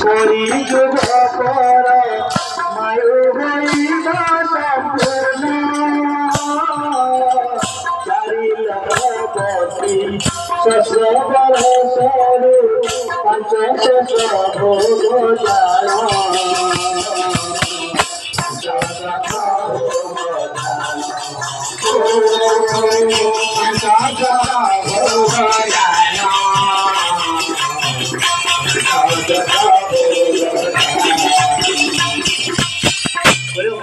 করি যুগ পর মায়ু হইব সম্পূর্ণ চারি লক্ষপতি শস্য বরসরু পঞ্চ শস্য ভোগ জাল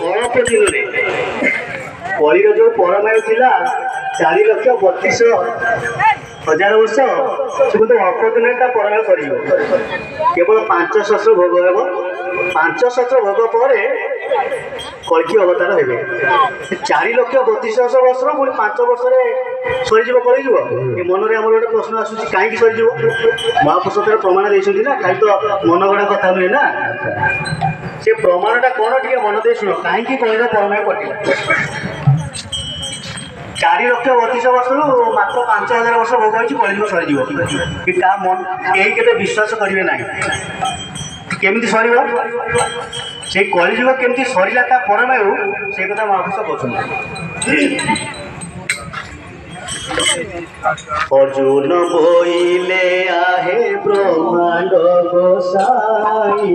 ଅଳ୍ପ ଦିନରେ କଳିର ଯୋଉ ପରମାୟୁ ଥିଲା 4,32,000 ବର୍ଷ ସେ କିନ୍ତୁ ଅଳ୍ପ ଦିନରେ ତା ପରମାୟୁ ସରିଯିବ। କେବଳ 5 ସହସ୍ର ଭୋଗ ହେବ। 5 ସହସ୍ର ଭୋଗ ପରେ କଳ୍କି ଅବତାର ହେବେ। 4,32,000 ବର୍ଷ ପୁଣି 5 ବର୍ଷରେ ସରିଯିବ କଳିଯିବ। ଏ ମନରେ ଆମର ଗୋଟେ ପ୍ରଶ୍ନ ଆସୁଛି କାହିଁକି ସରିଯିବ? ମହାପୁରୁଷ ତାର ପ୍ରମାଣ ଦେଇଛନ୍ତି ନା, ଖାଲି ତ ମନ ଗଣା କଥା ନୁହେଁ ନା। ସେ ପ୍ରମାଣଟା କ'ଣ ଟିକେ ମନ ଦେଇ ଶୁଣ, କାହିଁକି କଳିର ପରମାୟୁ କଟିଲା? 4,32,000 ବର୍ଷରୁ ମାତ୍ର 5,000 ବର୍ଷ ଭୋଗ ହେଇଛି କଳିଯୁଗ ସରିଯିବ। କି କାହା ମନ କେହି କେବେ ବିଶ୍ୱାସ କରିବେ ନାହିଁ। କେମିତି ସରିବ? ସେଇ କଳିଯୁଗ କେମିତି ସରିଲା ତା ପରମାୟୁ ସେ କଥା ମହାପୁରୁଷ କହୁଛନ୍ତି। अर्जुन बोइले आहे ब्रह्मांड गोसाई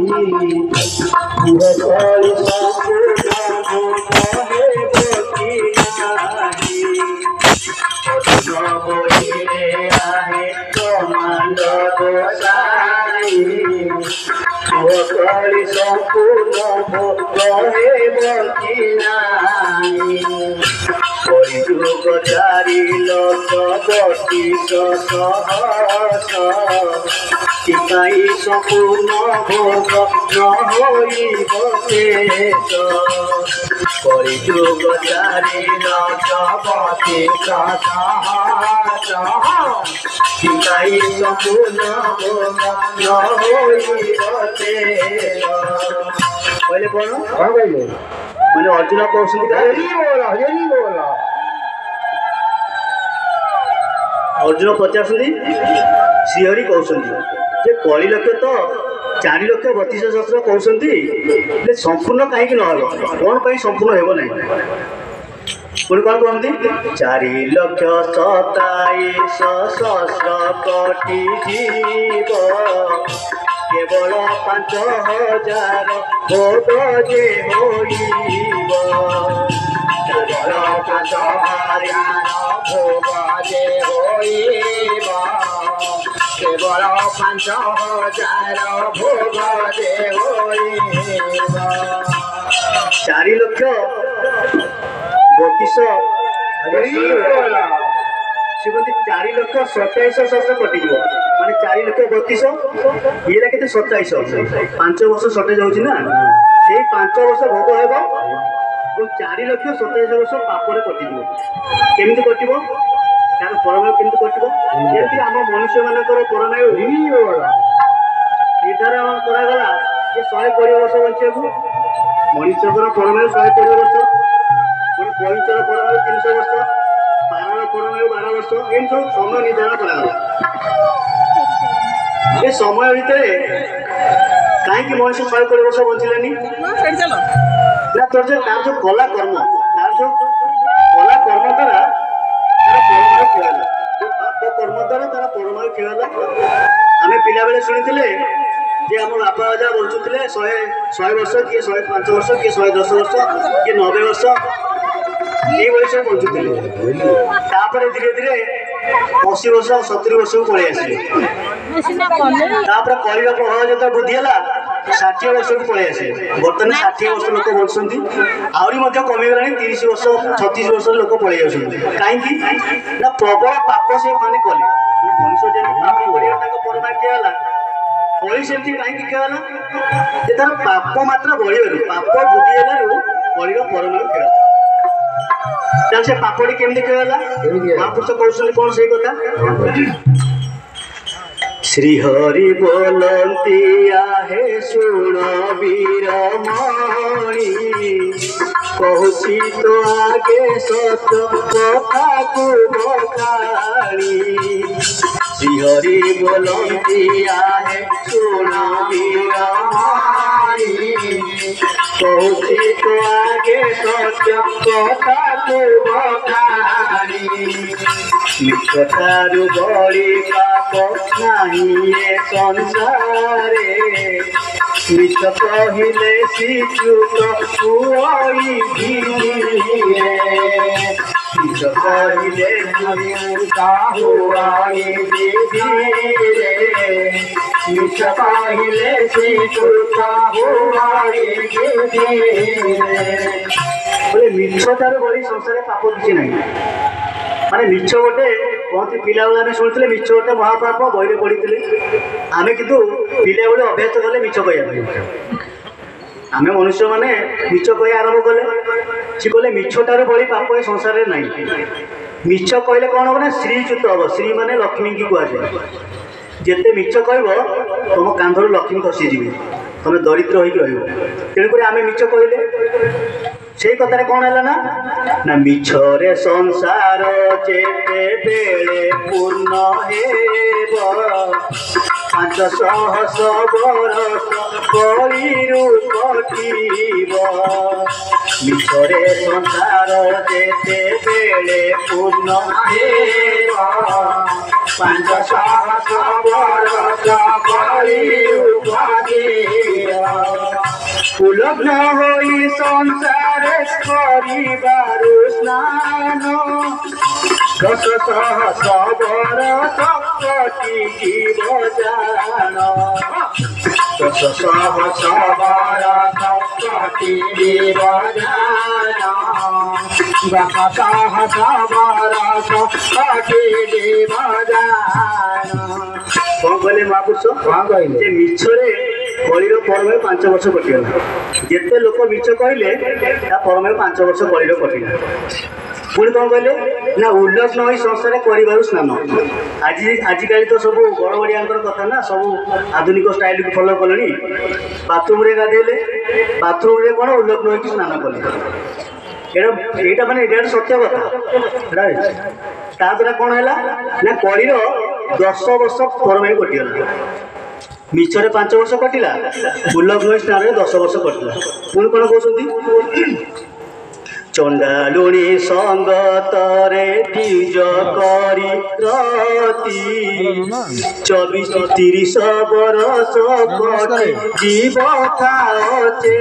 अर्जुन बोइले आहे ब्रह्मांड गोसाई संपूर्ण कहे बकी नाही कलियुग 4,32,000 संपूर्ण भोग न होइब शेष कलियुग 4,32,000 संपूर्ण भोग न होइब शेष। कहले कौन कहले मैंने अर्जुन कहते अर्जुन पचारुँच श्रीहरि कहते कली लक्ष्य तो 4,32,000 कहते संपूर्ण कहीं नहब कौन पर संपूर्ण हेब ना पुणी कौन कहते 4,27,000 कोटि जीव केवल 5,000 भोग जे होइब केवल 5,000 भोग जे होइब केवल 5,000 भोग जे होइब 4,32,000 से कहते 4,27,000 कटिज माने 4,32,000 ये के 27 5 वर्ष सटेज हो से 5 वर्ष भोग हे 4,27,000 वर्ष पापर कटिज केमी कट तार परमायु केमी कट जमी आम मनुष्य मान परमायु निर्धारण करागला जे 120 वर्ष बचा मनुष्य परमायु 120 वर्ष पुणी कईचर परमायु 300 वर्ष पारण परमायु 12 वर्ष एम सब समय निर्धारण करागला ए समय भितर कहीं मनुष्य 120 वर्ष बचिले ना तोर जो तार जो कला कर्म द्वारा परमायु खेला जो पाप कर्म द्वारा तार परमायु खेला आम पिला बेले शुणी जे आम बापा अजा बचुले 100 वर्ष किए 105 वर्ष किए 110 वर्ष किए 90 वर्ष ये सब बचुले धीरे धीरे 80 वर्ष 70 वर्ष को पलि आसिले करने प्रभाव जो वृद्धि है 60 वर्ष को पलि आसे बर्तमान 60 वर्ष लोक बचुंट आहरी कमिगला 30 वर्ष 36 वर्ष लोक पलि कहीं प्रबल पाप से माने कले मनुष्य जब पाप परमायु खेला कली सेमती कहीं खेला तार पाप मात्रा बढ़ पाप वृद्धि है कलिर परमायु खेला से पापड़ी केमती खेला महापुरुष कहते कौन से कथा श्रीहरि बोलती आहे सुन वीरमणि कहूची तो आगे सत्य कथा को बखाणी श्रीहरि बोलती आहे सुन वीरमणि लागे सत्य कथा को बखानी मिथ्यारु बड़ी पाप नाही ए संसारे मिथ कहले श्रीयुत पुई धीरे मिथ कहले हुआई धीरे मिथ कहले श्रीयुत हुआई बोले मिछटार बड़ी संसार पाप किसी ना माने मिछ गोटे कहते पिला बेला शुणुते मिछ गोटे महापाप बही पढ़ी आम कितु पिला बेले अभ्यास कले मिछ कह आम मनुष्य मैंने मिछ कह आरंभ कले सी कहले मिछटार बड़ी पाप ये संसार में ना मिछ कहले कौन हम ना श्रीच्युत हम श्री माने लक्ष्मी की कहुए जिते मिछ कह तुम कांधर लक्ष्मी खसीजी तुम दरिद्र हो तेणुक आम मिछ कहले से कथार कौन है ना मिछरे संसार जेते बेले पूर्ण हेब 500 बरस कलिरु कटिब मिछरे संसार जेते बेले पूर्ण हेब 500 बरस कलिरु कटिब उलग्न होई संसार करिबारु स्नान 10 सहस्र बरस कटिब जान 10 सहस्र बरस कटिब जान 10 सहस्र बरस कटिब जान कौन कहले महापुरुष जे मिछरे कलिर परम 5 वर्ष कटिगला जिते लोक मिछ कहले परम 5 वर्ष कलिर कटिला पुणी कौन कहले ना उल्लग्न हो संसार कर स्नान आजिकल तो सब बड़ बड़िया कथा ना सब आधुनिक स्टाइल को फॉलो कले बाथरूम रे गाधेले बाथरूम रे कौन उल्लग्न हो स्नान कले यहाँ माने सत्य कथा द्वारा कौन है ना कलिर 10 वर्ष परम कटिगला मिछरे 5 वर्ष कटिला उल्लग्न स्नान 10 वर्ष कटिला पुणी कौन कहते चंडालुणी संगतरे द्विज करी रति 24-30 बरस कटि जीव खाओचे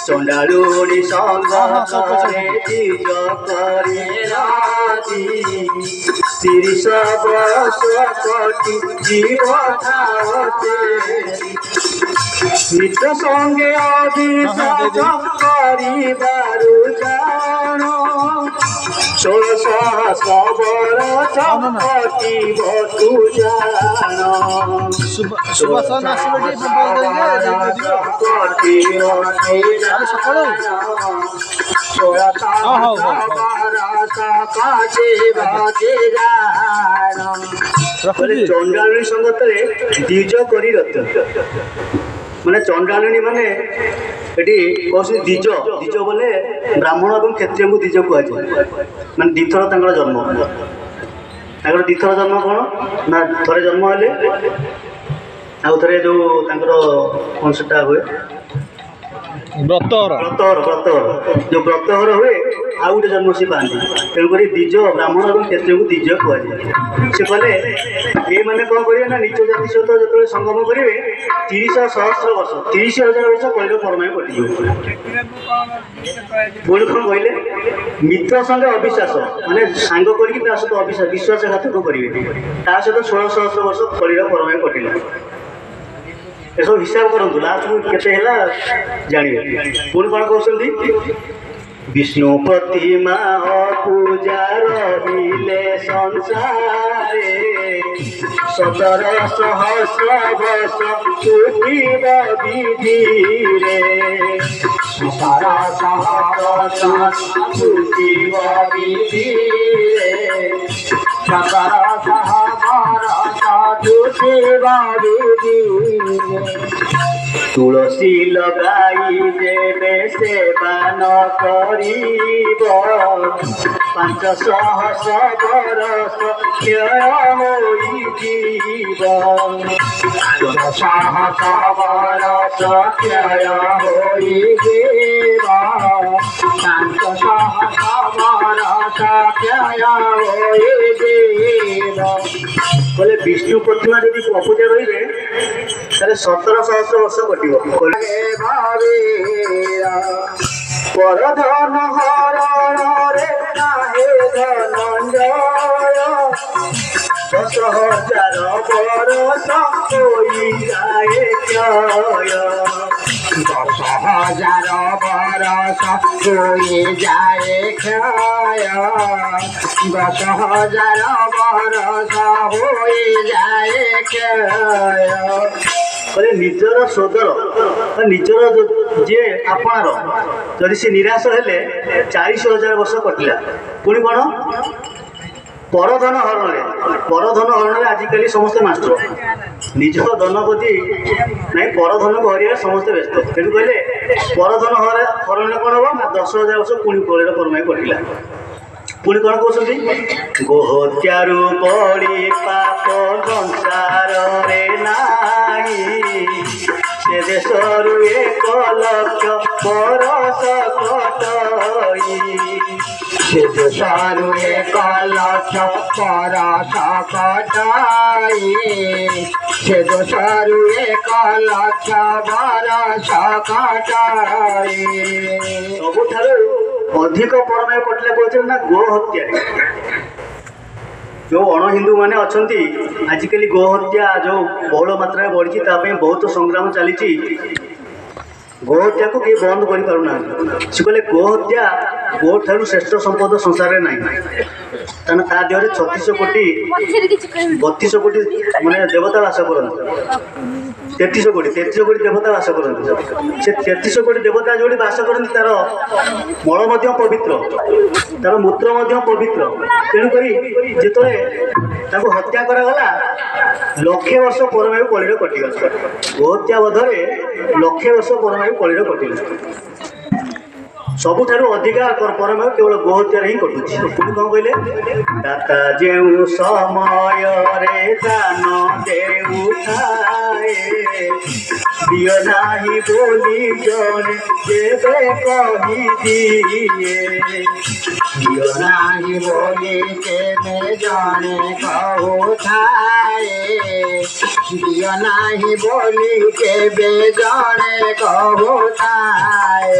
चंडालुणी संगतरे द्विज करी रति 30 बरस कटि जीव खाओचे मित्र संगे अभिशाप करिबारु जान 16 सहस्र बरस कटिब तु जान चंडालुणी संगतरे द्विज करी रत माने चंडालुणी माने एटी कहते द्विज द्विज बोले ब्राह्मण और क्षत्रिय को द्विज कहुए माने दिथर जन्म दिथर जन्म कौन ना थे जन्म हेले आउ थे जो कौन से हुए व्रतहर जो व्रतहर हुए आउ गोटे जन्म सी पाती तेणुक द्विज ब्राह्मण और क्षत्रिय को द्विज कहुए से कहले ये मैंने कौन करेंगे ना निज जाति सहित जो संगम करेंगे 30 सहस्र वर्ष 30,000 वर्ष कलिर परम कटि पुणी कौन कहले मित्र संगे अविश्वास माने सांग करके सहित अविश्वास विश्वासघातक करेंगे सहित 16 सहस्र वर्ष कलिर परम कटिला ये सब हिसाब करूँ लास्ट को केते जानिए पुणी कौन कहते विष्णु प्रतिमा पूजा रहिले संसारे 17 सहस्र वर्ष छुटिब विधिरे 17 सहस्र छुटिब विधिरे 17 सहस्र छुटिब विधिरे तुलसी लगाई देवे सेवा न करीब 500 बरस क्षय होई जीव सहस बरस क्षय होइबा शांत सहस बरस क्षय होइबा बोले विष्णु प्रतिमा यदि अपूजा रही ताले 17,000 वर्ष कटिब परधन हरण रे नाहे धनंजय 10,000 वर्ष होई जाए क्षय 10,000 बरस होई जाए क्षय 10,000 बरस होई जाए क्षय बोले निजर सोदर निजर जे आपणार जदि से निराश हेले 40,000 वर्ष कटिला पुणी कौन परधन हरण आजिकल समस्ते मास्टर निज धन प्रति ना परधन को हरिया समस्ते व्यस्त तेणु कहले परधन हरण कौन हम ना 10,000 वर्ष पुणी कलिर परमाई कटिला पुणी कौन कहते गोहत्यारु बड़ी पाप संसार रे नाही से देशरु 1,00,000 बरस कटई से देशरु 1,00,000 बरस कटई से देशरु 1,00,000 बरस कटई सबुठारु अधिक परमाय कटिला कहते ना गो हत्या जो अण हिंदू मैंने अच्छा आजिकल गो हत्या जो बहुल मात्रा बढ़ी बहुत संग्राम चली गो हत्या को किए बंद कर पारना से कहले गो हत्या गो ठार श्रेष्ठ संपद संसार में ना तेना ता देह 36 कोटी 32 कोटी माने देवता वास करते 33 कोटी देवता वास करते से 33 कोटी देवता जो वास करते तार मल पवित्र तार मूत्र पवित्र तेणुक जिते हत्या करागला 1,00,000 वर्ष परमायु कलिर कटिगला गोहत्या बधरे 1,00,000 वर्ष परमायु कलिर कटिगला सबुठारु अधिका परमायु केवल गोहत्या ही कटुची पुणी कौन कहले दाता जेउ समय रे दान देउठाए दियो नाही बोली जने देवे कही दिए दियो नाही बोली केने जाने कहुथाए दियो नाही बोली केबे जाने कहुथाए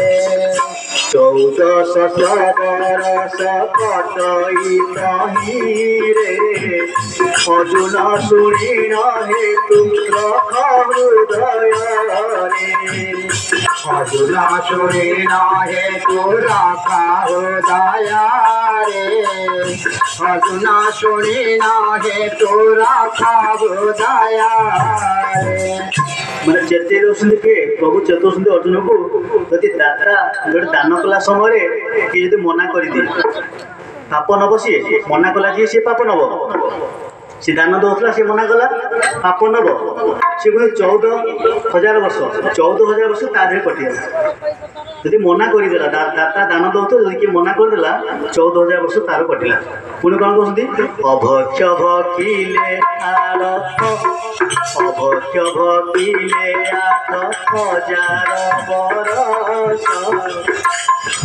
14,000 बरस कटई तही रे अर्जुन शुणी हे तुम रख हृदय रे अर्जुन शुणी हे तू रखा हृदय रे अर्जुन शुणी हे तू रखा हृदय रे मैंने चेते के प्रभु चेतुंट अर्जुन को यदि दाता जो दान कला समय किए यदि मना कर पाप नब सी मना कला जी सी पाप नब सी दान दौला सी मना कला पाप नब सी कहे 14,000 वर्ष 14,000 वर्ष ता देह कटिगला यदि मना करदेला दाता दान दौत किए मना करदेला 14,000 वर्ष तार कटिला पुणी कौन कहते अभक्ष भकिले अभक्ष भकिले 8,000 बरस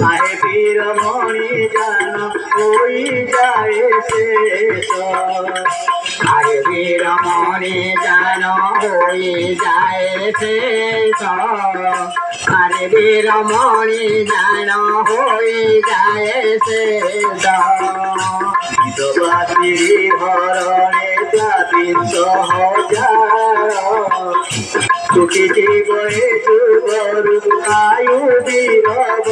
आहे वीर मणि जान होई जाए शेष आए वीर मणि जान होई जाए शेष आरे वीर मणि जान होई जाए शेष विधवासी हरणे 23,000 छुटी जीवे जुगरु आयु वीरवर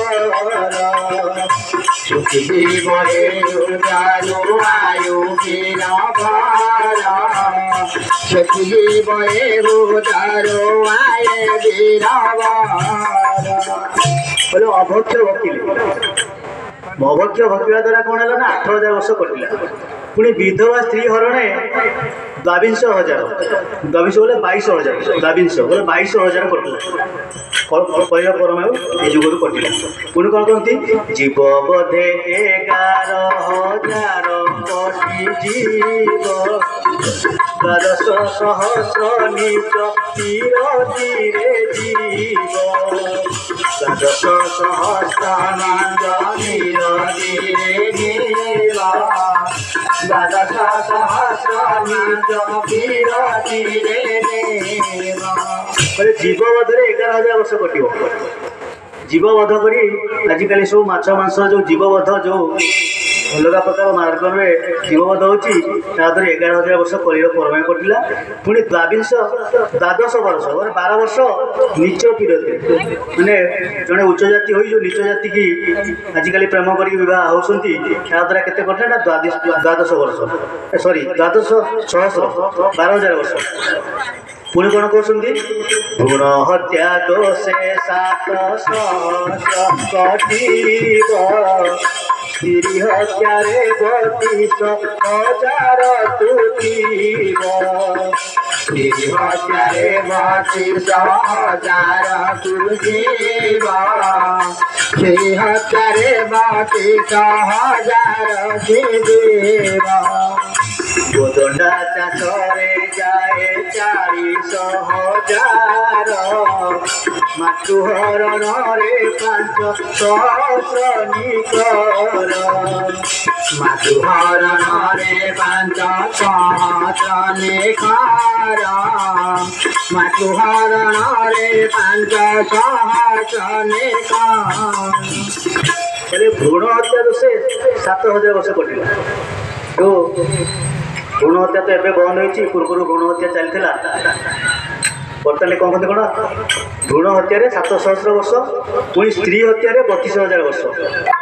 छुटी जीवे जुगरु आयु वीरवर छुटी जीवे जुगरु आयु वीरवर बोलो अभक्ष भकिले अभक्ष भकिवा द्वारा कौन है ना 8,000 वर्ष कटिला पुणी विधवा स्त्री हरणे 22,000 22 बोले 22,000 22 बोले 22,000 कटला परिया परमायु ए जुगरू कटिला पुणी कौन कहती जीव बोधे 11,000 कोटि जीव 12,000 नीच तीरे जीव 12,000 नीर धीरे जीव 12,000 जीवबधरे 11,000 वर्ष कटिव जीवबध करी आजिकल सब माछ मांस जो जीवबध जो अलग प्रकार मार्ग में जीवबध होती 11,000 वर्ष कलिर परमाय कटिला पुणी 12 वर्ष 12 वर्ष नीच पीड़ते मैंने जड़े उच्च जाति हो जो नीच जाति की आजिकल प्रेम कर विवाह होती द्वारा केते कटे 12 वर्ष सॉरी 12,000 12,000 वर्ष पुणी कौन कहते भ्रूण हत्या दोषे 7,000 कटिब स्त्री हत्यारे 32,000 तुटिब स्त्री हत्यारे 32,000 तुटिब स्त्री हत्यारे 32,000 तुटिब गोदंडा चाषरे जाए 40,000 मातु हरण रे 5,000 निकर मातु हरण रे 5,000 निकर मातु हरण रे 5,000 निकर भ्रूण हत्या से 7,000 वर्ष कटिला तो भ्रूण हत्या तो एवं बंद हो पूर्व भ्रूण हत्या चलता बर्तमान कौन कहते कौन भ्रूण हत्या 7,000 वर्ष पुणी स्त्री हत्या 32,000 वर्ष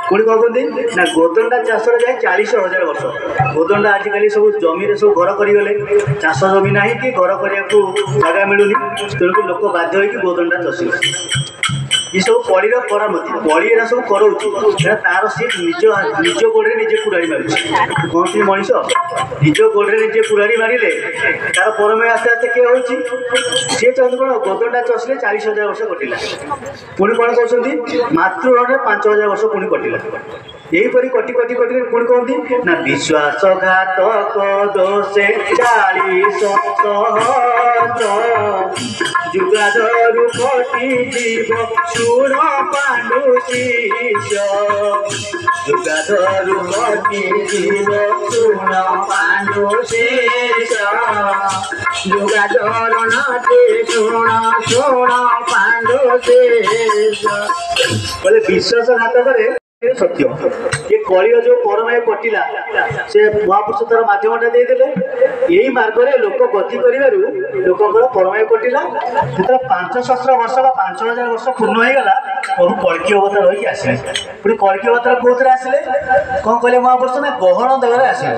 पुणी कौन कहते ना गोदंडा चाष जाए 40,000 वर्ष गोदंडा आजिकल सब जमी सब घर करगले चाष जमी ना कि घर करने जगह मिलूनी तेणुक लोक बाध्य हो गोदंडा चषिले ये सब पड़ीर परामति पड़ी एरा सब कराऊँ तार सी निज गोड़े निजे कुड़ाड़ी मारूँ कहती मनीष निज गोड़े निजे कुड़ाड़ी मारे तार परमय आस्ते आस्ते किए हो सी चाहते कौन गोदंडा चषिले 40,000 वर्ष कटिला पुणी कौन कहते मातृहरण 5,000 वर्ष पुणी कटिला यहीपरि कटि कटि कटि पुणी कहती ना विश्वासघातक दोषे 40,000 जुगाधरु कटि जीव शुण पांडु शिष्य जुगाधरु कटि जीव शुण पांडु शिष्य जुगाधर नाटे शुण शुण पांडु शिष्य बोले विश्वासघातक सत्य ये कलिर जो परमय कटिला से महापुरुष तार मध्यमटा देदेले यही मार्ग में लोक गति कर लोकंर परमय कटिला जो 5,000 वर्ष 5,000 वर्ष पूर्ण हो गला प्रभु कल्की अवतार होगी आसिले पुणी कल्की अवतार कौन आसिले कौन कहले महापुरुष ना गहन देवर आसिले